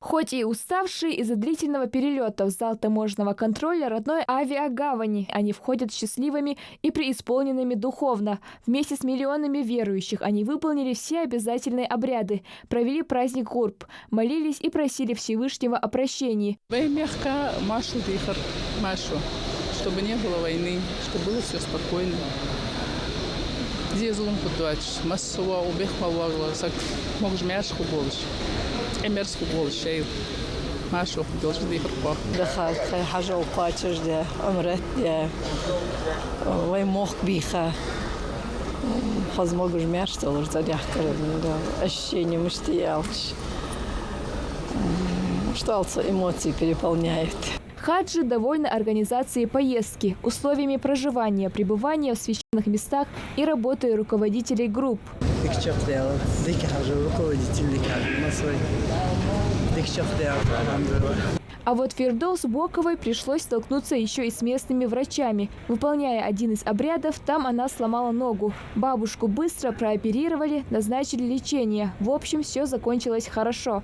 Хоть и уставшие из-за длительного перелета в зал таможенного контроля родной авиагавани, они входят счастливыми и преисполненными духовно. Вместе с миллионами верующих они выполнили все обязательные обряды, провели праздник Гурб, молились и просили Всевышнего о прощении. Чтобы не было войны, чтобы было все спокойно. Здесь он подвач, массово убег малвагла, сак мог жмяш хуболш, эмерс хуболш, шею, машу хуболш дихр па. دخل حاجة وقاتش ده عمرت ده ويموخ بيخا خلاص ما جمعش تقدر تاني أحكي ده ощущение مشتيالش что эмоции переполняет. Хаджи довольны организацией поездки, условиями проживания, пребывания в священных местах и работой руководителей групп. А вот Фирдоус Боковой пришлось столкнуться еще и с местными врачами. Выполняя один из обрядов, там она сломала ногу. Бабушку быстро прооперировали, назначили лечение. В общем, все закончилось хорошо.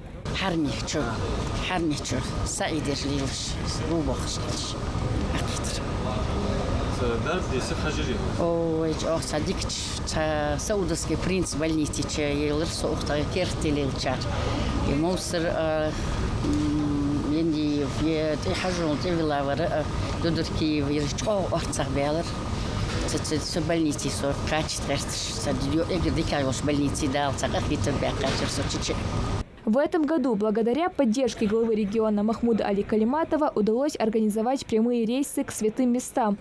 Ой, садикч, саудовский принц больницы, елыр соғыста кертелелчар. И мусор енді حاجة تبلغ دودركي ويرجعوا أحسن بيلر تس больницы صار كاتش ترتش سديو إقديك على وش больницы دال تقفي تبع كاتش صوتشي. В этом году, благодаря поддержке главы региона Махмуда Али Калиматова, удалось организовать прямые рейсы к святым местам.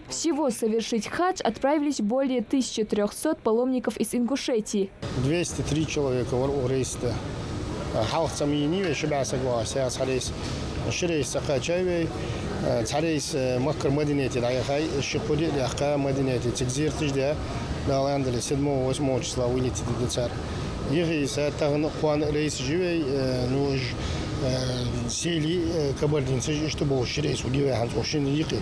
Всего совершить хадж отправились более 1300 паломников из Ингушетии. 203 человека в рейсе. حلقة مينية شبع سجوا سياس حريس شري سقاچاوي حريس مكر مدينة العيخاي الشقودي العقا مدينة تجزير تجدا نالاند لسدمو واسمو چسلا ويليتي دتسار يغي ساتغن قوان رئيس جوي نوج سيلي كبردين سج اشتبو شريس وديوي حنس وشين يقي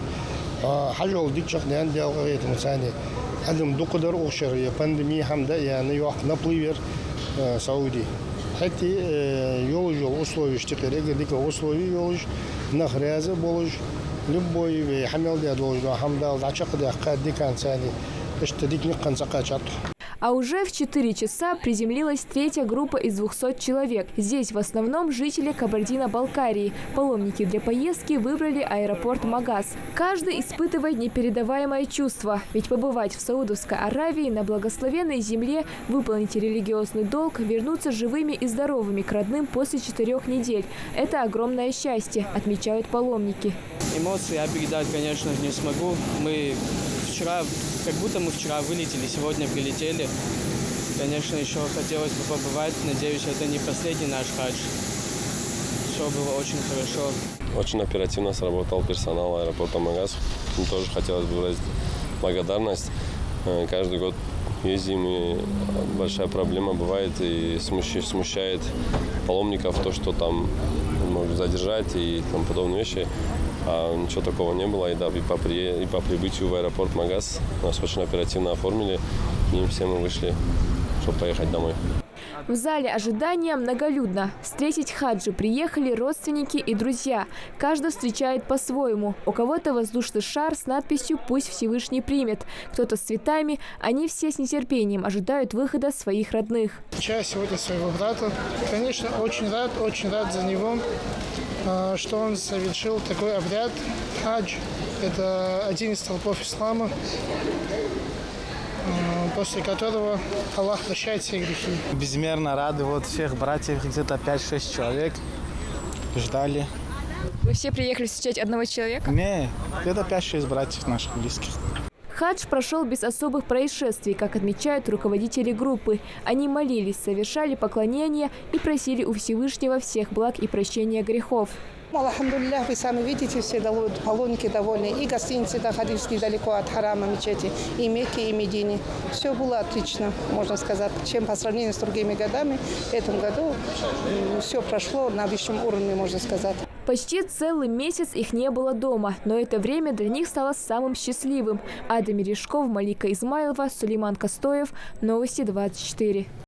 حاجه ديك شخدان ديال غيت مساني عندهم دو قدر اوشر يا بانديمي حمدا يعني يوق نابليير سعودي حتى يولج условия штикер дика условия يولج نخرازه بولج любой حمل ديال دولج حمدا دачак ديال قد كان ثاني اشتديك نقن سقاچات. А уже в 4 часа приземлилась третья группа из 200 человек. Здесь в основном жители Кабардино-Балкарии. Паломники для поездки выбрали аэропорт Магаз. Каждый испытывает непередаваемое чувство. Ведь побывать в Саудовской Аравии на благословенной земле, выполнить религиозный долг, вернуться живыми и здоровыми к родным после 4 недель – это огромное счастье, отмечают паломники. Эмоции я передать, конечно, не смогу. Мы вчера, как будто мы вчера вылетели, сегодня прилетели. Конечно, еще хотелось бы побывать. Надеюсь, это не последний наш хадж. Все было очень хорошо. Очень оперативно сработал персонал аэропорта Магаз. Им тоже хотелось бы выразить благодарность. Каждый год ездим, и большая проблема бывает, и смущает паломников то, что там может задержать и там подобные вещи. А ничего такого не было. И по прибытию в аэропорт Магаз нас очень оперативно оформили. И все мы вышли, чтобы поехать домой. В зале ожидания многолюдно. Встретить хаджи приехали родственники и друзья. Каждый встречает по-своему. У кого-то воздушный шар с надписью «Пусть Всевышний примет». Кто-то с цветами. Они все с нетерпением ожидают выхода своих родных. Я сегодня своего брата. Конечно, очень рад за него, что он совершил такой обряд. Хадж – это один из столпов ислама, после которого Аллах прощает все грехи. Безмерно рады. Вот всех братьев, где-то 5-6 человек ждали. Вы все приехали встречать одного человека? Не, где-то 5-6 братьев наших близких. Хадж прошел без особых происшествий, как отмечают руководители группы. Они молились, совершали поклонения и просили у Всевышнего всех благ и прощения грехов. Алхамдулиллах, вы сами видите, все паломники довольны. И гостиницы находились недалеко от харама мечети, и Мекки, и Медини. Все было отлично, можно сказать. Чем по сравнению с другими годами, в этом году все прошло на высшем уровне, можно сказать. Почти целый месяц их не было дома, но это время для них стало самым счастливым. Ада Мережков, Малика Измайлова, Сулейман Костоев. Новости 24.